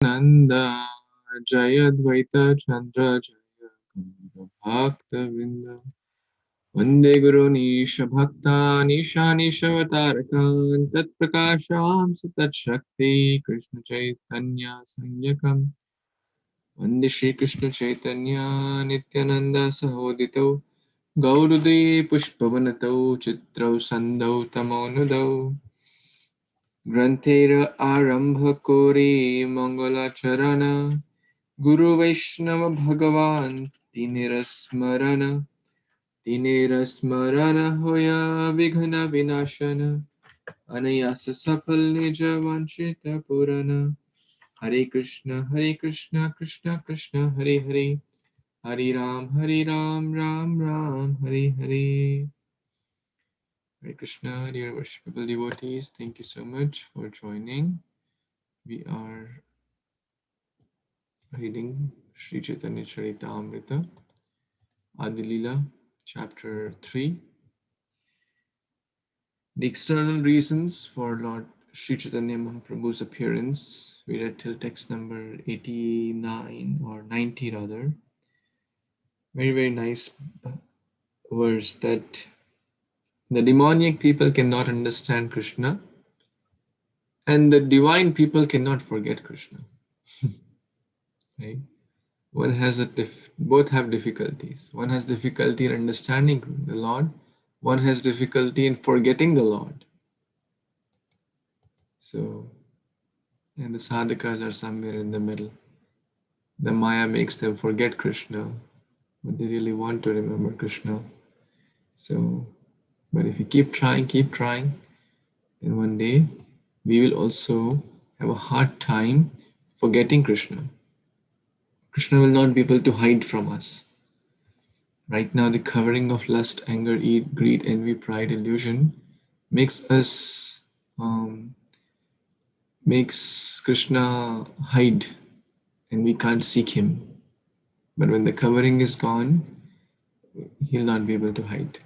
Nanda Jaya Dvaita Chandra Jaya Bhakta Vinda Vande Guru Nisha Bhakta Nisha Nishavatarakan Tat Prakasham Satat Shakti Krishna Chaitanya Sanyakam Vande Shri Krishna Chaitanya Nityananda Sahodito Gaurudai Pushpavanato Chitrau Sandau Tamonudau Granthera Arambha Kori Mangala Charana Guru Vaishnava Bhagavan Tinirasmarana Hoya Vighna Vinashana Anayasa Sapal Nija Vanchita Purana Hare Krishna Krishna Krishna Hare Hare Hare Ram Ram Ram Hare Hare. Hare Krishna, dear worshipable devotees, thank you so much for joining. We are reading Sri Chaitanya-Caritāmṛta, Adi Lila, chapter 3. The external reasons for Lord Sri Chaitanya Mahaprabhu's appearance. We read till text number 89 or 90 rather. Very, very nice verse that the demoniac people cannot understand Krishna and the divine people cannot forget Krishna. Right? One has both have difficulties. One has difficulty in understanding the Lord. One has difficulty in forgetting the Lord. So, and the sadhakas are somewhere in the middle. The Maya makes them forget Krishna, but they really want to remember Krishna. So, but if you keep trying, then one day we will also have a hard time forgetting Krishna. Krishna will not be able to hide from us. Right now, the covering of lust, anger, greed, envy, pride, illusion makes us makes Krishna hide, and we can't seek him. But when the covering is gone, he'll not be able to hide,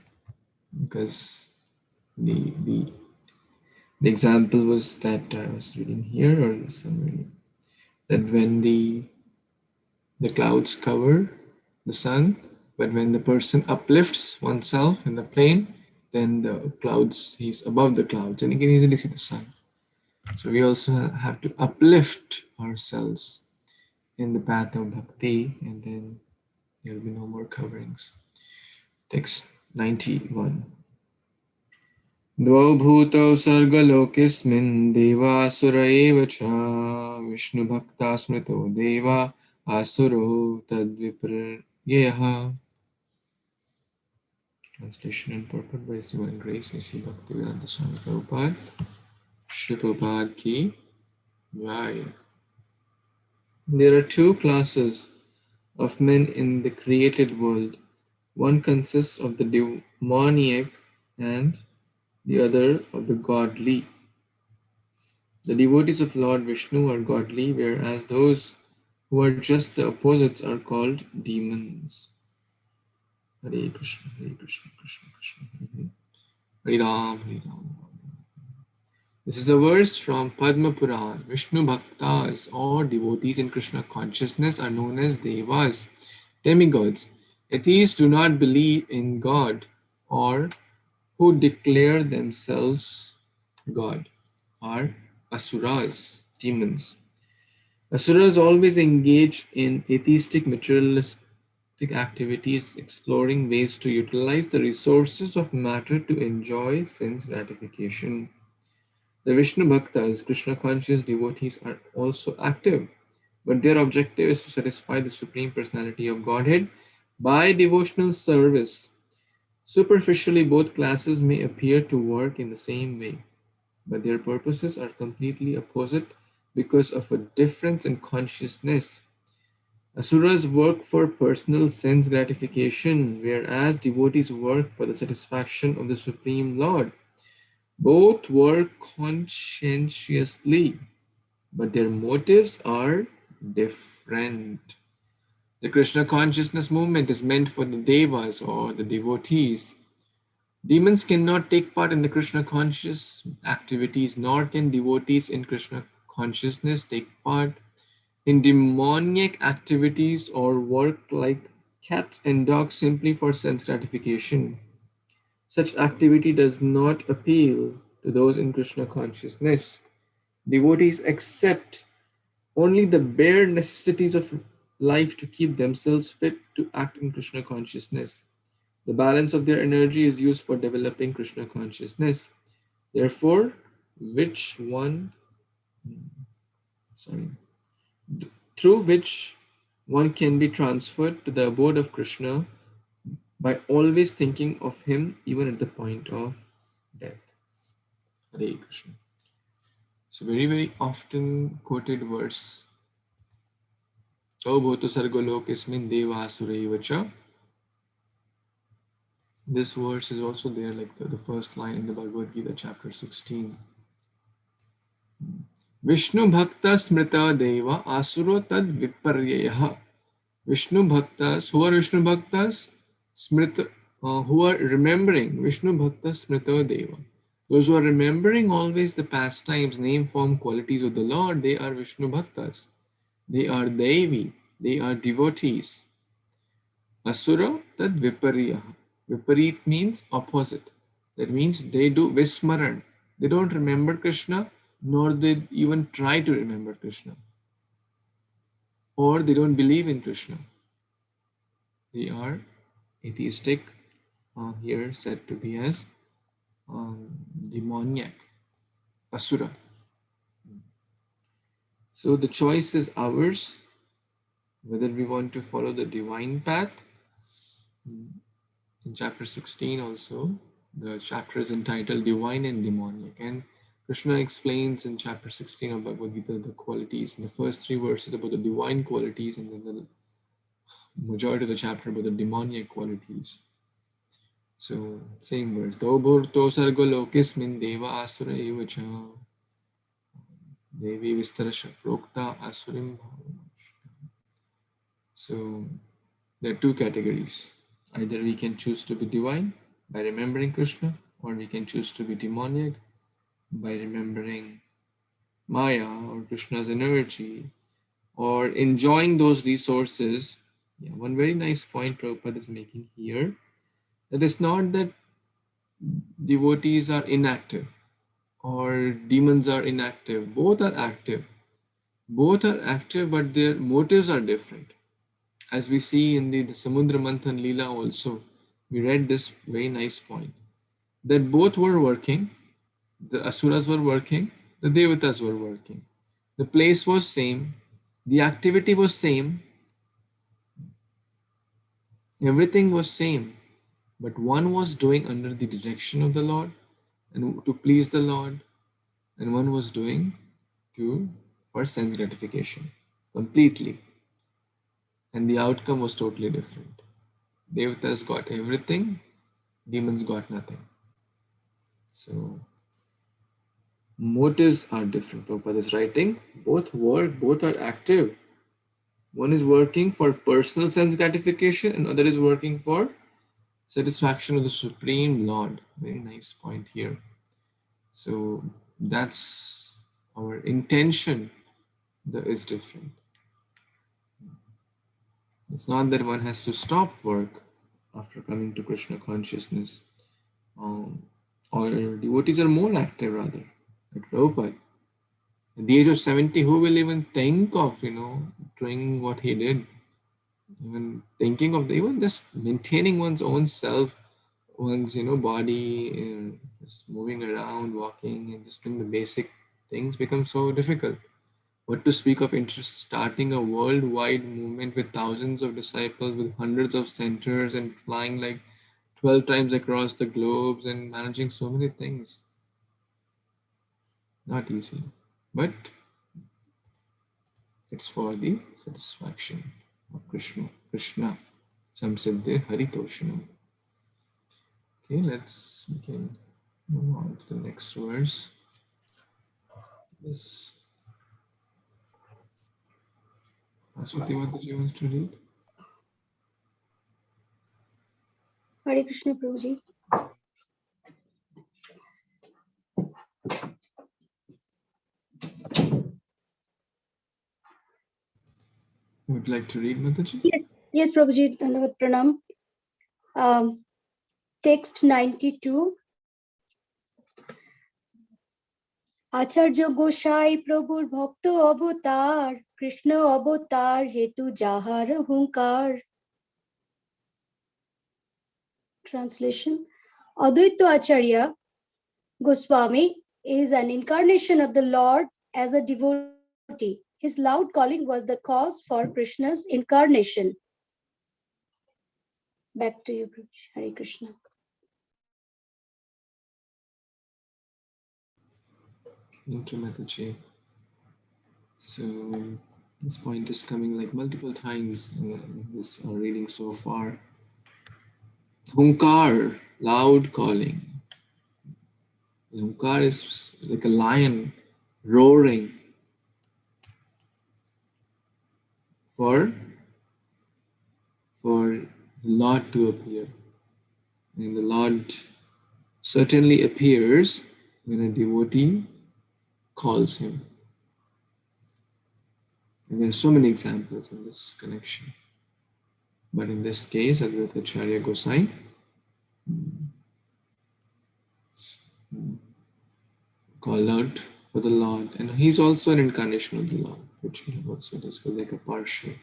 because the example was that I was reading here or somewhere, that when the clouds cover the sun, but when the person uplifts oneself in the plane, then the clouds, he's above the clouds and he can easily see the sun. So we also have to uplift ourselves in the path of bhakti, and then there will be no more coverings. Text 91. Dvau bhutau sargalokesmin devasura eva cha Vishnu bhakta smrito deva asuro tadvipryaha. Translation and purport by His Divine Grace A.C. Bhaktivedanta Swami Prabhupada. Shri Prabhupada ki Jai. There are two classes of men in the created world. One consists of the demoniac and the other of the godly. The devotees of Lord Vishnu are godly, whereas those who are just the opposites are called demons. Hare Krishna, Hare Krishna, Krishna Krishna, Hare Ram, Hare Ram. This is a verse from Padma Puran. Vishnu Bhaktas or devotees in Krishna consciousness are known as Devas, demigods. Atheists do not believe in God or who declare themselves God are Asuras, demons. Asuras always engage in atheistic materialistic activities, exploring ways to utilize the resources of matter to enjoy sense gratification. The Vishnu Bhaktas, Krishna conscious devotees, are also active, but their objective is to satisfy the Supreme Personality of Godhead by devotional service. Superficially, both classes may appear to work in the same way, but their purposes are completely opposite because of a difference in consciousness. Asuras work for personal sense gratification, whereas devotees work for the satisfaction of the Supreme Lord. Both work conscientiously, but their motives are different. The Krishna consciousness movement is meant for the devas or the devotees. Demons cannot take part in the Krishna conscious activities, nor can devotees in Krishna consciousness take part in demoniac activities or work like cats and dogs simply for sense gratification. Such activity does not appeal to those in Krishna consciousness. Devotees accept only the bare necessities of life to keep themselves fit to act in Krishna consciousness. The balance of their energy is used for developing Krishna consciousness. Therefore, which one, sorry, through which one can be transferred to the abode of Krishna by always thinking of him even at the point of death. Hare Krishna. So very, very often quoted verse. O bhoto sargo lokesmin deva asuraivacha. This verse is also there, like the first line in the Bhagavad Gita, chapter 16. Vishnu bhakta smrita deva asuro tad viparyayaha. Vishnu bhaktas, who are Vishnu bhaktas? Smrita, who are remembering Vishnu bhaktas smrita deva. Those who are remembering always the pastimes, name, form, qualities of the Lord, they are Vishnu bhaktas. They are Devi, they are devotees. Asura tad viparyaha. Viparit means opposite. That means they do vismaran. They don't remember Krishna, nor they even try to remember Krishna. Or they don't believe in Krishna. They are atheistic, here said to be as demoniac, asura. So the choice is ours, whether we want to follow the divine path. In chapter 16 also, the chapter is entitled Divine and Demoniac. And Krishna explains in chapter 16 of Bhagavad Gita the qualities, in the first 3 verses about the divine qualities, and then the majority of the chapter about the demoniac qualities. So, same verse. Dobhurto sargo lokesmin deva asura evacha. Devi vistarasha prokta asurim. So, there are 2 categories. Either we can choose to be divine by remembering Krishna, or we can choose to be demoniac by remembering Maya or Krishna's energy, or enjoying those resources. Yeah, one very nice point Prabhupada is making here, that it's not that devotees are inactive or demons are inactive. Both are active. Both are active, but their motives are different. As we see in the Samudra Manthan Lila also, we read this very nice point, that both were working. The Asuras were working, the Devatas were working. The place was same, the activity was same, everything was same, but one was doing under the direction of the Lord and to please the Lord, and one was doing for sense gratification completely, and the outcome was totally different. Devatas got everything, demons got nothing. So motives are different. Prabhupada is writing, both work, both are active. One is working for personal sense gratification, and other is working for satisfaction of the Supreme Lord. Very nice point here. So that's our intention that is different. It's not that one has to stop work after coming to Krishna consciousness. Or devotees are more active rather, like Prabhupada. At the age of 70, who will even think of, doing what he did? Even thinking of even just maintaining one's own self, one's body, just moving around, walking, and just doing the basic things becomes so difficult. What to speak of interest starting a worldwide movement with thousands of disciples, with hundreds of centers, and flying like 12 times across the globes and managing so many things. Not easy, but it's for the satisfaction of Krishna. Some said there Haritoshanam. Okay, we can move on to the next verse. This Aswati, what did you want to read? Hare Krishna Prabhuji. Would you like to read, Mataji? Yes, Prabhuji, Dandavat Pranam. Text 92. Acharya Goshai Prabhur Bhakta Avatar, Krishna Avatar Hetu Jahar Hunkar. Translation. Advaita Acharya Goswami is an incarnation of the Lord as a devotee. His loud calling was the cause for Krishna's incarnation. Back to you, Hare Krishna. Thank you, Mataji. So this point is coming like multiple times in this reading so far. Hunkar, loud calling. Hunkar is like a lion roaring for the Lord to appear. And the Lord certainly appears when a devotee calls him. And there are so many examples in this connection. But in this case, Advaita Acharya Gosai called out for the Lord. And he's also an incarnation of the Lord, which we have also discussed, like a partial.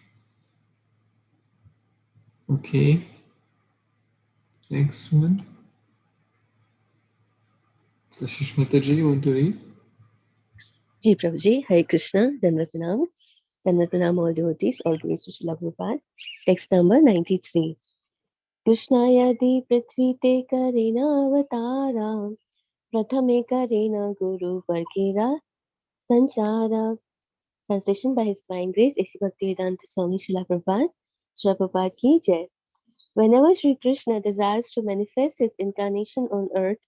Okay. Next one. Kashish Mataji, you want to read? Ji Prabhuji, Hare Krishna, Dandavat Pranam, all devotees, all grace to Srila Prabhupada. Text number 93. Krishnaya di prithvi te karena avatara, prathame karena guru vargera sanchara. Translation by His Divine Grace, A.C. Bhaktivedanta Swami Srila Prabhupada. Srila Prabhupada ki jai. Whenever Sri Krishna desires to manifest his incarnation on earth,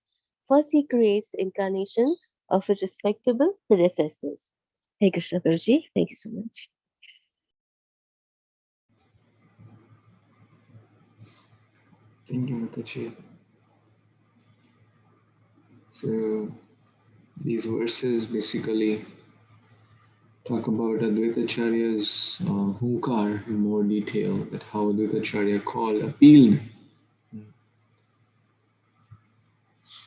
first he creates incarnation of his respectable predecessors. Hare Krishna Prabhuji, thank you so much. Thank you, Mataji. So these verses basically talk about Advaita Acharya's Hunkar in more detail, that how Advaita Acharya appealed.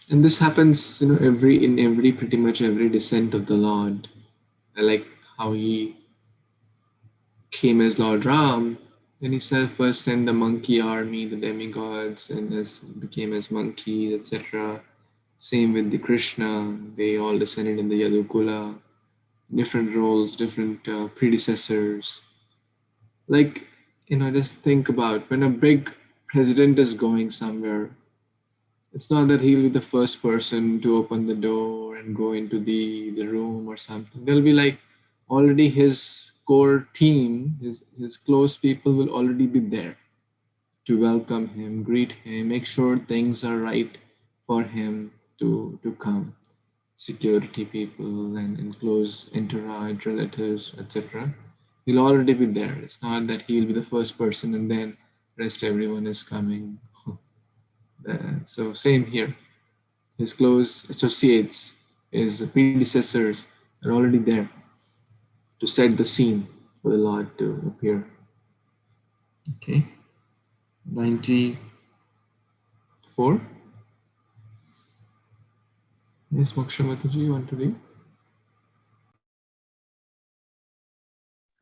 And this happens, pretty much every descent of the Lord. I like how he came as Lord Ram, then he first sent the monkey army, the demigods, and became as monkeys, etc. Same with the Kṛṣṇa, they all descended in the Yadukula, different roles, different predecessors. Like, just think about when a big president is going somewhere, it's not that he'll be the first person to open the door and go into the room or something. There'll be like already his core team, his close people will already be there to welcome him, greet him, make sure things are right for him to come. Security people and close entourage, relatives, etc. He'll already be there. It's not that he'll be the first person and then rest everyone is coming. So same here. His close associates, his predecessors are already there to set the scene for the Lord to appear. Okay. 94. Yes, Moksha Mataji, you want to read?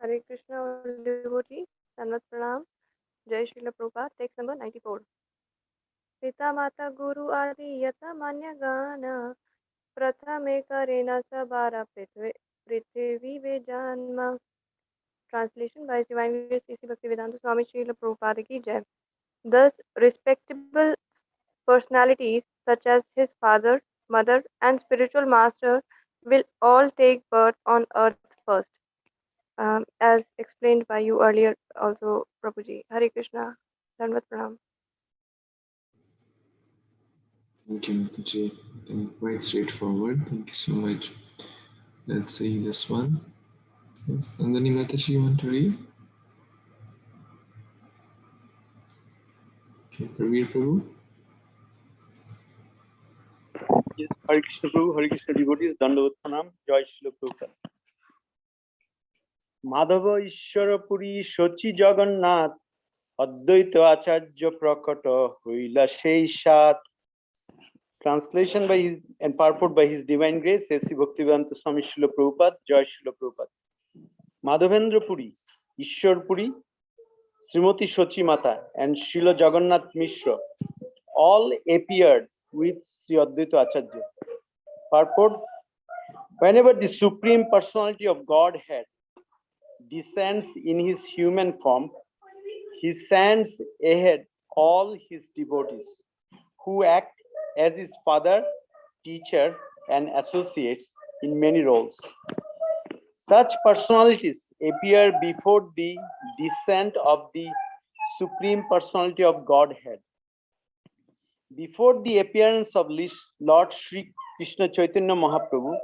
Hare Krishna, all devotees, Dandavat Pranam, Jai Srila Prabhupada, text number 94. Pita Mata Guru Adi Yata Manya Gana, Prathame Karena Sabara Prithvi Vejanma. Translation by His Divine Grace A.C. Bhaktivedanta Swami Srila Prabhupada ki jai. Thus, respectable personalities such as his father, mother, and spiritual master will all take birth on earth first. As explained by you earlier also, Prabhuji. Hare Krishna, Dandavat Pranam. Thank you, Mataji. I think quite straightforward. Thank you so much. Let's see this one. Yes, Nandani Mataji, you want to read? Okay, Pravir Prabhu. Yes, Hare Krishna Prabhu, Hare Krishna devotees, Dandavat Pranam, Jai Srila Prabhupada. Madhava Ishwarapuri Shochi Jagannath Advaita Acharya Prakata Huila Sheishat. Translation by his and purport by His Divine Grace, S.C. Bhaktivedanta Swami Srila Prabhupada, Jai Srila Prabhupada. Madhavendra Puri, Ishwar Puri, Srimati Shochi Mata, and Srila Jagannath Mishra all appeared with Sri Advaita Acharya. Purport: whenever the Supreme Personality of Godhead descends in his human form, he sends ahead all his devotees who act as his father, teacher, and associates in many roles. Such personalities appear before the descent of the Supreme Personality of Godhead. Before the appearance of Lord Sri Kṛṣṇa Chaitanya Mahaprabhu,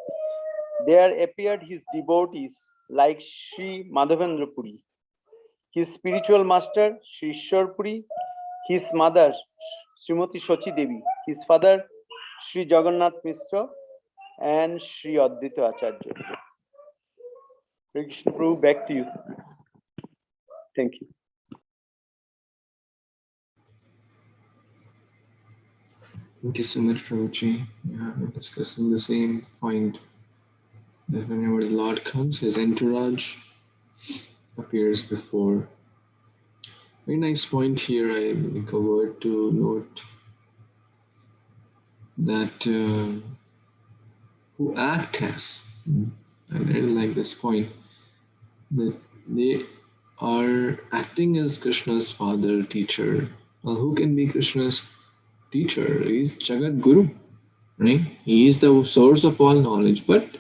there appeared his devotees like Sri Madhavendra Puri, his spiritual master Sri Ishwar Puri, his mother Srimati Shochi Devi, his father Sri Jagannath Mishra, and Sri Advaita Acharya. Hare Krishna Prabhu, back to you. Thank you. Thank you so much, Prabhuji. Yeah, we're discussing the same point, that whenever the Lord comes, his entourage appears before. Very nice point here. I think a word to note that who act as. I really like this point, that they are acting as Krishna's father, teacher. Well, who can be Krishna's teacher? He's Jagat Guru, right? He is the source of all knowledge, but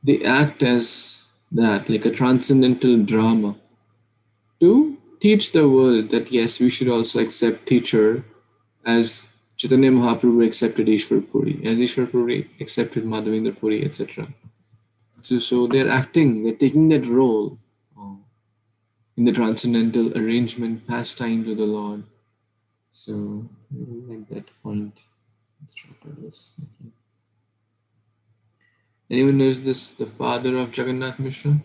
they act as that, like a transcendental drama, to teach the world that yes, we should also accept teacher as Chaitanya Mahaprabhu accepted Ishwar Puri, as Ishwar Puri accepted Madhavendra Puri, etc. So they're acting, they're taking that role in the transcendental arrangement, pastime to the Lord. So I really like that point. Let's drop this. Anyone knows this, the father of Jagannath Mishra?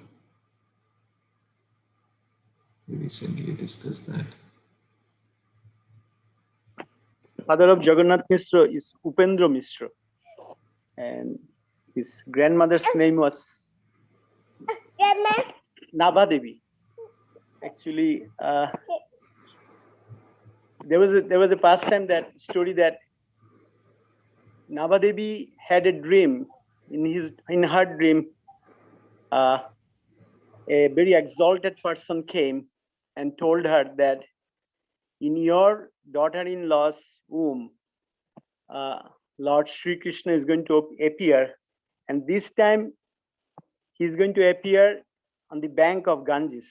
We recently discussed that. Father of Jagannath Mishra is Upendra Mishra, and his grandmother's name was Nabha Devi. Actually, there was a pastime, that story, that Nabha Devi had a dream. In her dream, a very exalted person came and told her that in your daughter-in-law's womb, Lord Sri Krishna is going to appear, and this time he's going to appear on the bank of Ganges.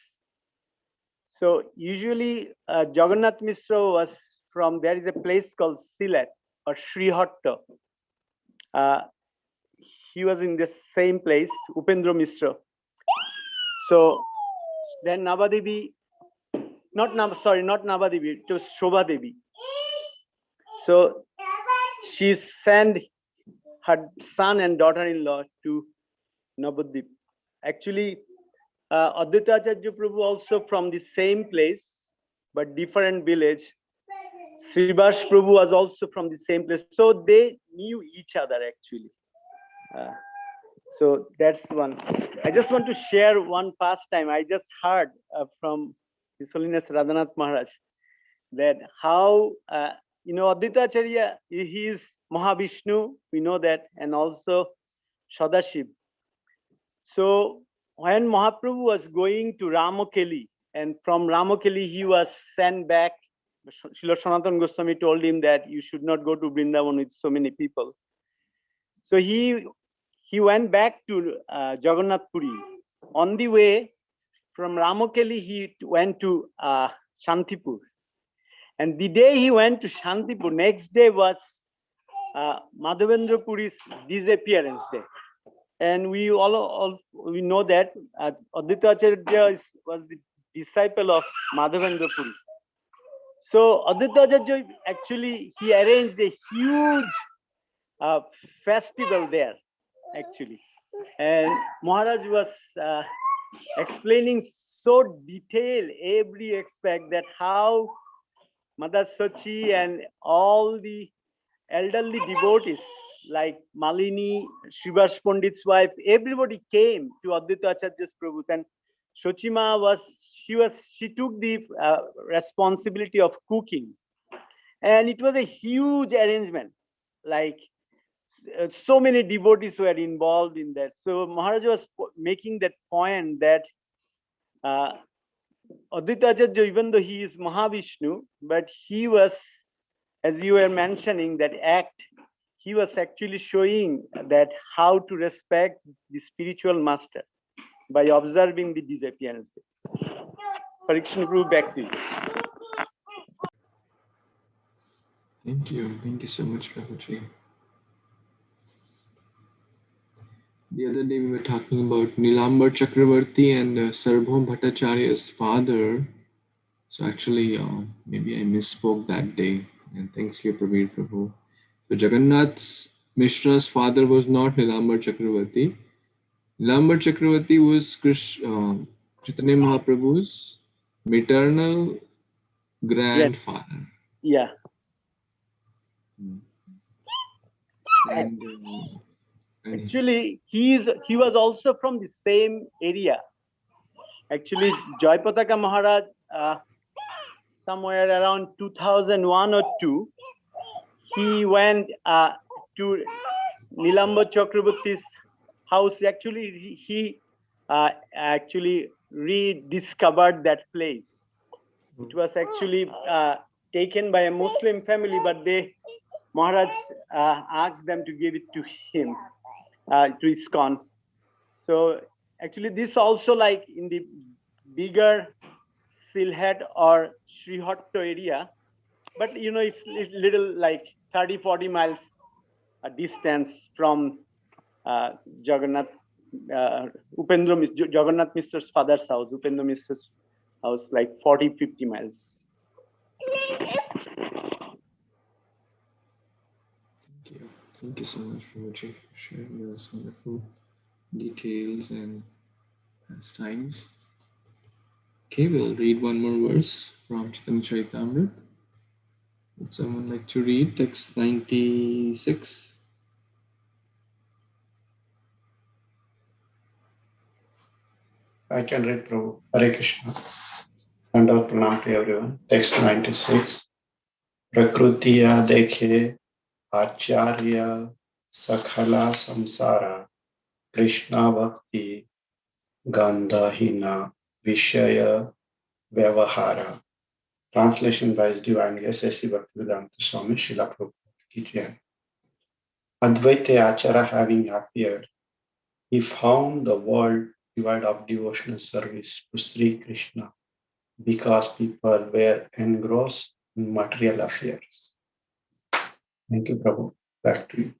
So usually Jagannath Mishra was from, there is a place called Silat or Srihatta. He was in the same place, Upendra Mishra. So then Nabha Devi, not Nabha Devi, it was Shobha Devi. So she sent her son and daughter-in-law to Navadvip. Actually, Advaita Acharya Prabhu also from the same place, but different village. Srivas Prabhu was also from the same place. So they knew each other actually. So that's one. I just want to share one pastime. I just heard from His Holiness Radhanath Maharaj that how, Advaita Acharya, he is Mahavishnu, we know that, and also Sadashiv. So when Mahaprabhu was going to Ramakeli, and from Ramakeli he was sent back, Srila Sanatana Goswami told him that you should not go to Vrindavan with so many people. So he went back to Jagannath Puri. On the way from Ramakeli, he went to Shantipur. And the day he went to Shantipur, next day was Madhavendra Puri's disappearance day. And we all know that Advaita Acharya was the disciple of Madhavendra Puri. So Advaita Acharya actually, he arranged a huge festival there actually. And Maharaj was explaining so detailed every aspect that how Mother Sachi and all the elderly devotees like Malini, Srivas Pandit's wife, everybody came to Advaita Acharya's Prabhu. And Shochima she took the responsibility of cooking. And it was a huge arrangement. Like so many devotees were involved in that. So Maharaj was making that point that Advaita Acharya, even though he is Mahavishnu, but he was, as you were mentioning, that act, he was actually showing that how to respect the spiritual master by observing the disappearance. Kṛṣṇa Prabhu, back to you. Thank you. Thank you so much, Prabhuji. The other day we were talking about Nilambar Chakravarti and Sarbhom Bhattacharya's father. So actually, maybe I misspoke that day. And thanks you, Prabir Prabhu. So Jagannath Mishra's father was not Nilambar Chakravarti. Nilambar Chakravarti was Chaitanya Mahaprabhu's maternal grandfather. Yeah. And actually, he was also from the same area. Actually, Jayapataka Maharaj, somewhere around 2001 or 2, he went to Nilambar Chakravarti's house. Actually, he actually rediscovered that place. It was actually taken by a Muslim family, but Maharaj asked them to give it to him, to ISKCON. So actually this also, like in the bigger Silhet or Srihatto area, but you know, it's little like 30-40 miles a distance from Jagannath, Jagannath Mister's father's house, Upendra Mister's house, like 40-50 miles. Thank you so much for sharing those wonderful details and pastimes. Okay, we'll read one more verse from Chaitanya-Caritāmṛta. Would someone like to read text 96? I can read, Prabhu. Hare Krishna. And pranam to everyone. Text 96. Prakrutiya dekhe acharya sakhala samsara Krishna bhakti gandhahina vishaya vyavahara. Translation by His Divine Grace S.C. Bhaktivedanta Swami Srila Prabhupada Ki Jai. Advaita Acharya having appeared, he found the world devoid of devotional service to Sri Krishna because people were engrossed in material affairs. Thank you, Prabhu. Back to you.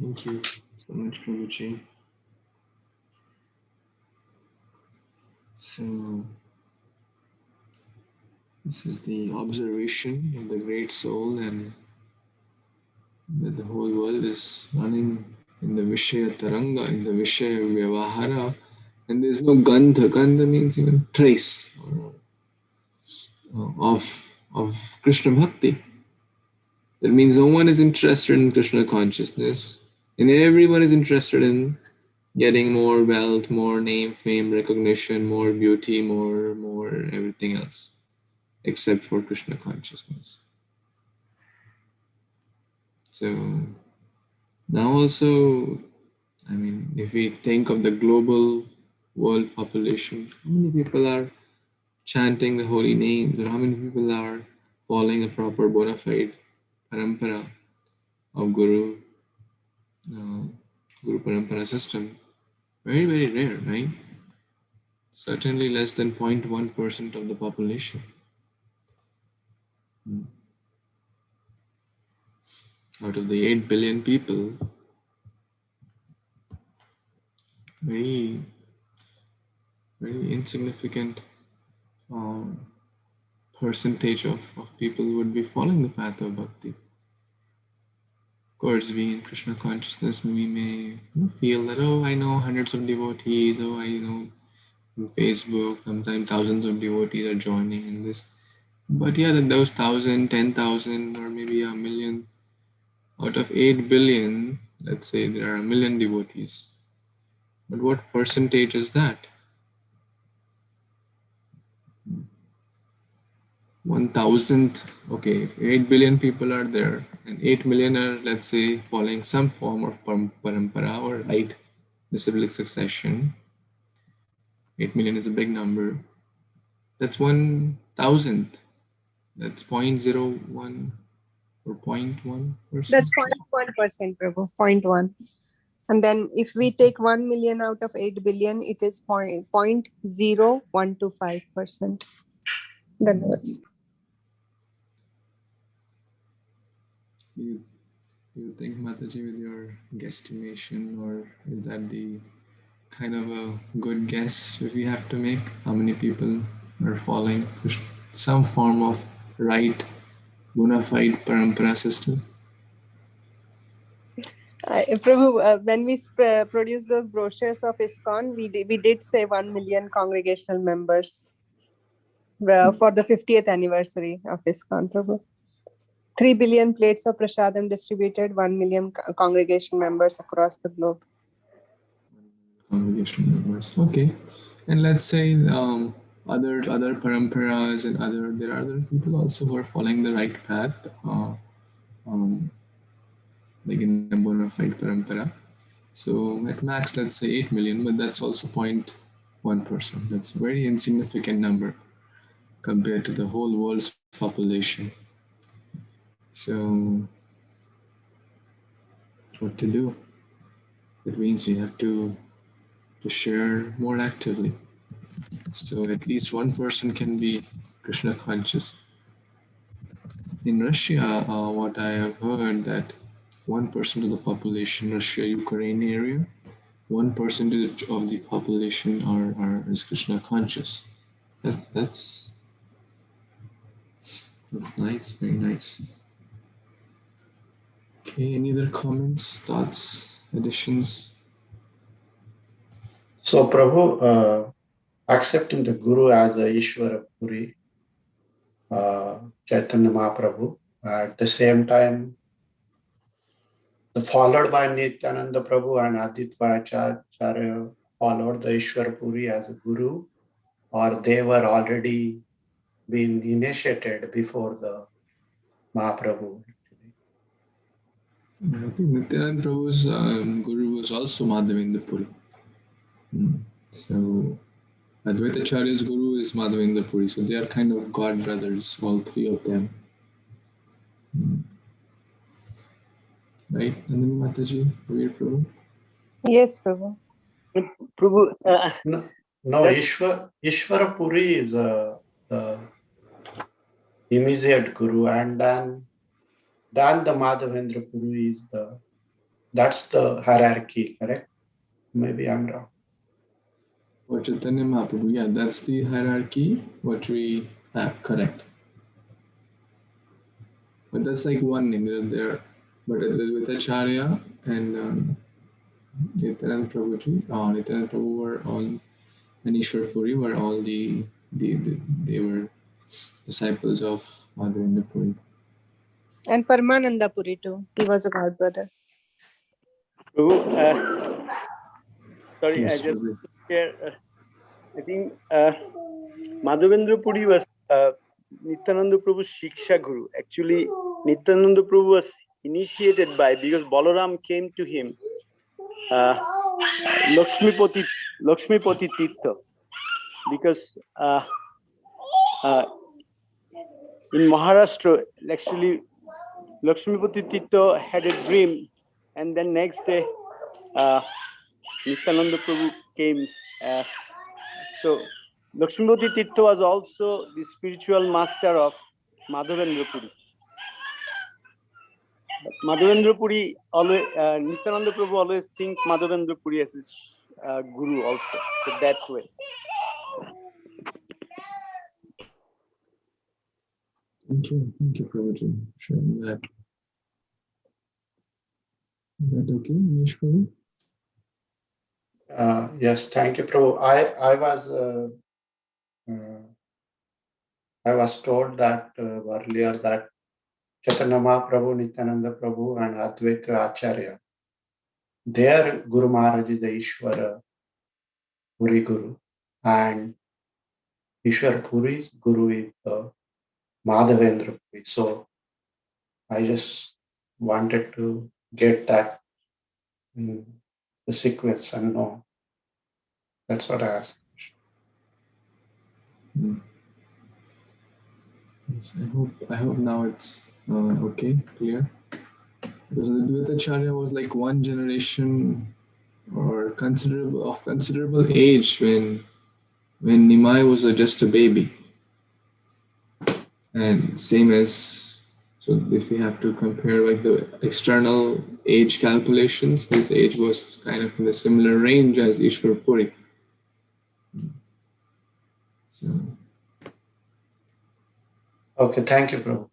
Thank you so much, Prabhuji. So, this is the observation of the great soul, and that the whole world is running in the Vishaya Taranga, in the Vishaya Vyavahara, and there's no Gandha. Gandha means even trace of Krishna Bhakti. That means no one is interested in Krishna consciousness, and everyone is interested in getting more wealth, more name, fame, recognition, more beauty, more everything else, except for Krishna consciousness. So now also, I mean, if we think of the global world population, how many people are chanting the holy names, or how many people are following a proper bona fide parampara of Guru Parampara system? Very, very rare, right? Certainly less than 0.1% of the population. Out of the 8 billion people, very, very insignificant percentage of people would be following the path of bhakti. course, we in Krishna consciousness, we may feel that, oh, I know hundreds of devotees, oh, I know on Facebook, sometimes thousands of devotees are joining in this. But yeah, that those 1,000, 10,000, or maybe a million, out of 8 billion, let's say there are a million devotees. But what percentage is that? 1,000, okay, if 8 billion people are there and 8 million are, let's say, following some form of parampara or right disciplic succession, 8 million is a big number. That's 1,000. That's 0.01 or 0.1%. That's 0.1%, Prabhu, 0.1. And then if we take 1 million out of 8 billion, it is 0.0125%. Dhanavats. You think, Mataji, with your guesstimation, or is that the kind of a good guess if we have to make? How many people are following some form of right, bona fide parampara system? Prabhu, when we produced those brochures of ISKCON, we did say 1 million congregational members for the 50th anniversary of ISKCON, Prabhu. 3 billion plates of prasadam distributed, 1 million congregation members across the globe. Congregational members, okay. And let's say other paramparas and there are other people also who are following the right path, like in the bona fide parampara. So at max, let's say 8 million, but that's also 0.1%. That's a very insignificant number compared to the whole world's population. So what to do? It means we have to share more actively. So at least one person can be Krishna conscious. In Russia, what I have heard that 1% of the population, Russia, Ukraine area, 1% of the population is Krishna conscious. That's nice, very nice. Okay, any other comments, thoughts, additions? So, Prabhu, accepting the Guru as a Ishvara Puri, Chaitanya Mahaprabhu, at the same time, followed by Nityananda Prabhu and Advaita followed the Ishvara Puri as a Guru, or they were already been initiated before the Mahaprabhu. I think Nityananda Prabhu's Guru was also Madhavendra Puri. So Advaita Acharya's Guru is Madhavendra Puri. So they are kind of god brothers, all three of them. Right, Nandini Mataji, Veer Prabhu? Yes, Prabhu. Prabhu, No, Ishvara Puri is the immediate Guru, and then the Madhavendra Puri is that's the hierarchy, correct? Maybe I'm wrong. For Chaitanya Mahaprabhu, yeah, that's the hierarchy, what we have, correct. But that's like one name there. But with Acharya and Nityananda Prabhu were all, and Ishwar Puri were all they were disciples of Madhavendra Puri. And Paramananda Puri too. He was a god brother. Prabhu, sorry, Yes, I just Prabhu. share. I think Madhavendra Puri was Nityananda Prabhu's Shiksha Guru. Actually, Nityananda Prabhu was initiated by, because Balaram came to him, Lakshmipati Tirtha, because in Maharashtra, actually, Lakshmipati Tirtha had a dream, and then next day, Nityananda Prabhu came. So Lakshmipati Tirtha was also the spiritual master of Madhavendra Puri. But Madhavendra Puri always, Nityananda Prabhu always think Madhavendra Puri as his guru also. So that way. Thank you, Prabhuji, for sharing that. Is that okay, Manish Prabhu? Yes, thank you, Prabhu. I was told that earlier that Chaitanya Mahaprabhu, Nityananda Prabhu, and Advaita Acharya, their Guru Maharaj is the Ishvara Puri Guru, and Ishwar Puri's Guru is Madhavendra Puri. So I just wanted to get that in the sequence and know. That's what I asked. Yes, I hope now it's okay, clear. Because the Advaita was like one generation or considerable age when Nimai was just a baby. And same as, so if we have to compare like the external age calculations, his age was kind of in a similar range as Ishwar Puri. So Okay, thank you, Prabhu.